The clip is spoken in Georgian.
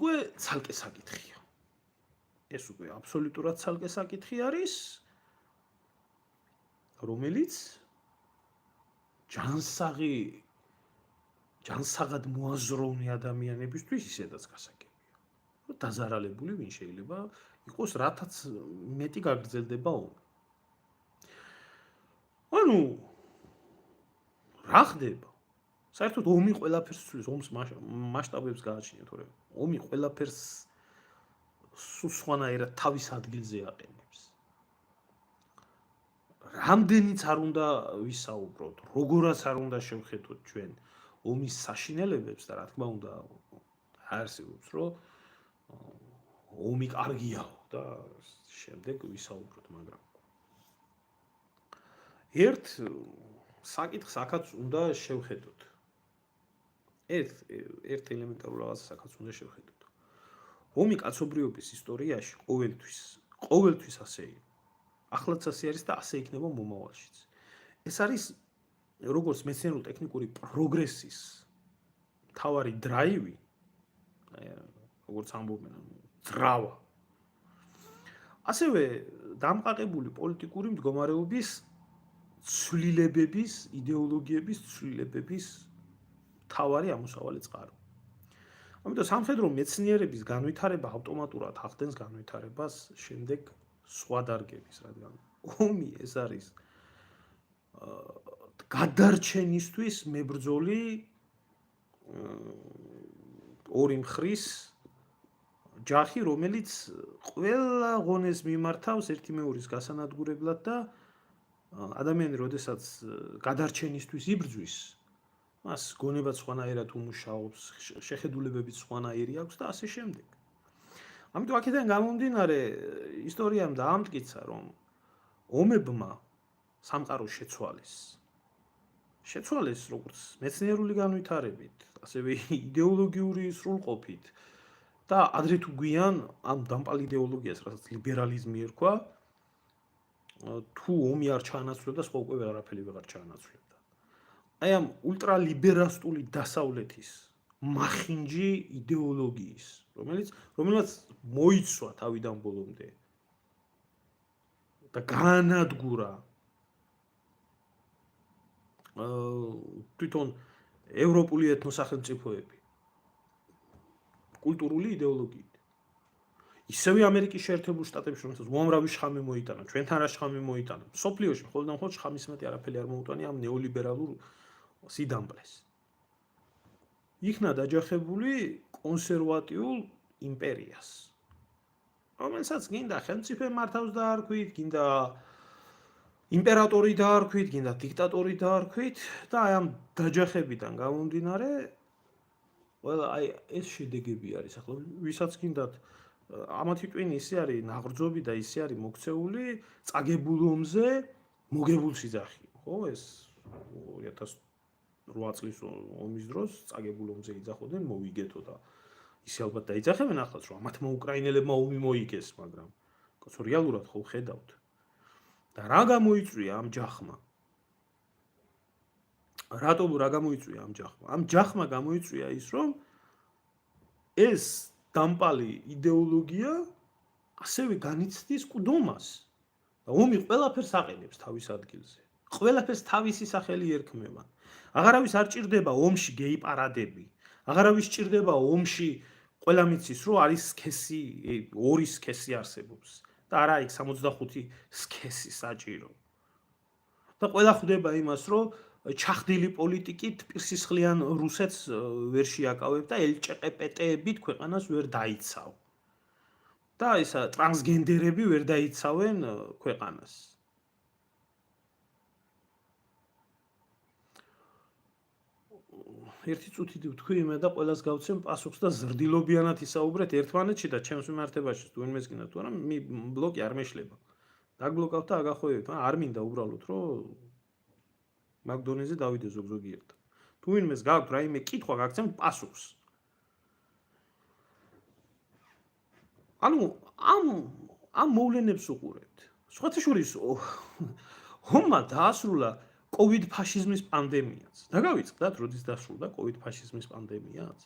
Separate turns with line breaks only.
უკვე ცალკე საკითხია. ეს უკვე აბსოლუტურად ცალკე საკითხი არის, რომელიც ჯანსაღად მოაზროვნე ადამიანებისთვის ისედაც გასაგებია. დაზარალებული ვინ შეიძლება იყოს, რათაც მეტი გაგრძელდება ომი. ანუ რა ხდება? საერთოდ ომი ყველაფერს ცვლის, ომს მასშტაბებს გააჩნია, თორე ომი ყველაფერს სულ სხვანაირად თავის ადგილზე აყენებს. რამდენიც არ უნდა ვისაუბროთ, როგორაც არ უნდა შევხედოთ ჩვენ ომის საშინელებებს და რა თქმა უნდა არსებობს, რომ ომი კარგია და შემდეგ ვისაუბროთ, მაგრამ ერთ საკითხს აქაც უნდა შევხედოთ. ერთ ელემენტარულ რაღაცას უნდა შევხედოთ. ომი კაცობრიობის ისტორიაში ყოველთვის ასე იყო. ახლაც ასე არის და ასე იქნება მომავალშიც. ეს არის როგორც მეცნიერულ-ტექნიკური პროგრესის მთავარი დრაივი, როგორც ამბობენ, ძრავა. ასევე დამყარებული პოლიტიკური მდგომარეობის ცვლილებების, იდეოლოგიების ცვლილებების მთავარი ამოსავალი წყარო. ამიტომ სამხედრო მეცნიერების განვითარება ავტომატურად ახდენს განვითარებას შემდეგ სხვა დარგების, რადგან ომი ეს არის გადარჩენისთვის მებრძოლი ორი მხრის ჯახი, რომელიც ყველა ღონეს მიმართავს ერთი მეორის გასანადგურებლად და ადამიანი, როდესაც გადარჩენისთვის იბრძვის, მას გონებაც სხვანაირად უმუშაობს, შეხედულებებიც სხვანაირი აქვს და ასე შემდეგ. ამიტომ აქედან გამომდინარე ისტორიამ დაამტკიცა, რომ ომებმა სამყაროს შეცვალეს როგორც მეცნიერული განვითარებით, ასევე იდეოლოგიური სრულყოფით და ადრე თუ გვიან ამ დამპალ იდეოლოგიას, რასაც ლიბერალიზმი ერქვა, თუ ომი არ ჩაანაცვლებდა, სხვა უკვე ვეღარაფერი ვეღარ ჩაანაცვლებდა. აი ამ ულტრალიბერასტული დასავლეთის მახინჯი იდეოლოგიის, რომელსაც მოიცვა თავიდან ბოლომდე და გაანადგურა თვითონ ევროპული ეთნოსახელმწიფოები კულტურული იდეოლოგიით. ისევე ამერიკის შეერთებულ შტატებში, რომელსაც უამრავი შხამი მოიტანა, ჩვენთან რა შხამი მოიტანა, მსოფლიოში მხოლოდ და მხოლოდ შხამის მეტი არაფერი არ მოუტანია ამ ნეოლიბერალურ სიდამპლეს. იქნა დაჯახებული კონსერვატიულ იმპერიას, რომელსაც გინდა ხელმწიფე მართავს დაარქვით, გინდა იმპერატორი დაარქვით, გინდა დიქტატორი დაარქვით და აი ამ დაჯახებიდან გამომდინარე ყველა აი ეს შედეგები არის ახლა ვისაც გინდათ ამათი ტვინი ისე არის ნაღრძობი და ისე არის მოქცეული წაგებულ ომზე მოგებულ სიძახი, ხო ეს 2008 წლის ომის დროს წაგებულ ომზე იძახოდნენ მოვიგეთო და ისე ალბათ დაიძახებენ ახლაც რომ ამათმა უკრაინელებმა ომი მოიგეს, მაგრამ კაცო რეალურად ხო ხედავთ და რა გამოიწვია ამ ჯახმა? რატომ რა გამოიწვია ამ ჯახმა? ამ ჯახმა გამოიწვია ის, რომ ეს დამპალი იდეოლოგია ასევე განიცდის ყდომას და ომი ყველაფერს აყენებს თავის ადგილზე. ყველაფერს თავისი სახელი ერქმევა. აღარავის არ ჭირდება ომში გეი პარადები. აღარავის ჭირდება ომში ყველა მიცის, რომ არის სქესი, ორი სქესი არსებობს და არა იქ 65 სქესი საჭირო. და ყველა ხვდება იმას, რომ ჩახდილი პოლიტიკით პირსისხლიან რუსეთს ვერ შეაკავებ და ელჭყპტ-ებით ქვეყანას ვერ დაიცავ. და ისა ტრანსგენდერები ვერ დაიცავენ ქვეყანას. ერთი წუთით ვთქვი მე და ყველას გავცემ პასუხს და ზრდილობიანად ისაუბრეთ ერთმანეთში და ჩემს მიმართებაში თუ ვინმეს გინდა თუ არა ბლოკი არ მეშლება. დაგბლოკავთ და აგახოვებთ, არ მინდა უბრალოდ რომ მაგდონეზე დავიდე ზოგიერთ. თუ ვინმეს გაქვთ რაიმე კითხვა გაგცემთ პასუხს. ანუ ამ მოვლენებს უყურებთ. სხვათა შორის ომმა დაასრულა COVID ფაშიზმის პანდემიაც. დაგავიწყდათ, როდის დასრულდა COVID ფაშიზმის პანდემიაც?